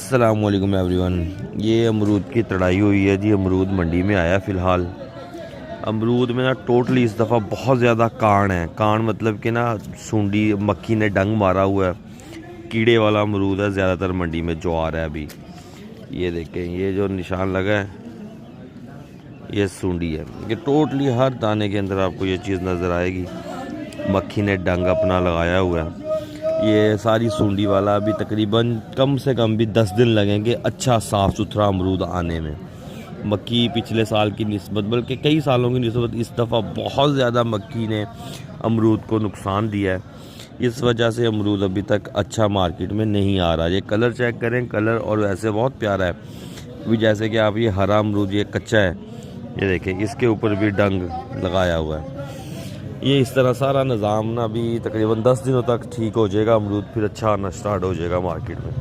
अस्सलाम वालेकुम एवरीवन। ये अमरूद की तड़ाई हुई है जी। अमरूद मंडी में आया फ़िलहाल। अमरूद में ना टोटली इस दफ़ा बहुत ज़्यादा कान है। कान मतलब कि ना सूंडी मक्खी ने डंग मारा हुआ है। कीड़े वाला अमरूद है ज़्यादातर मंडी में जो आ रहा है अभी। ये देखें, ये जो निशान लगा है ये सूंडी है। ये टोटली हर दाने के अंदर आपको ये चीज़ नज़र आएगी। मक्खी ने डंग अपना लगाया हुआ है। ये सारी सूंडी वाला अभी तकरीबन कम से कम भी 10 दिन लगेंगे अच्छा साफ़ सुथरा अमरूद आने में। मक्खी पिछले साल की निस्बत बल्कि कई सालों की निस्बत इस दफ़ा बहुत ज़्यादा मक्खी ने अमरूद को नुकसान दिया है। इस वजह से अमरूद अभी तक अच्छा मार्केट में नहीं आ रहा। ये कलर चेक करें, कलर और वैसे बहुत प्यारा है अभी। जैसे कि आप ये हरा अमरूद ये कच्चा है, ये देखें इसके ऊपर भी डंग लगाया हुआ है। ये इस तरह सारा निज़ाम ना अभी तकरीबन 10 दिनों तक ठीक हो जाएगा। अमरूद फिर अच्छा आना स्टार्ट हो जाएगा मार्केट में।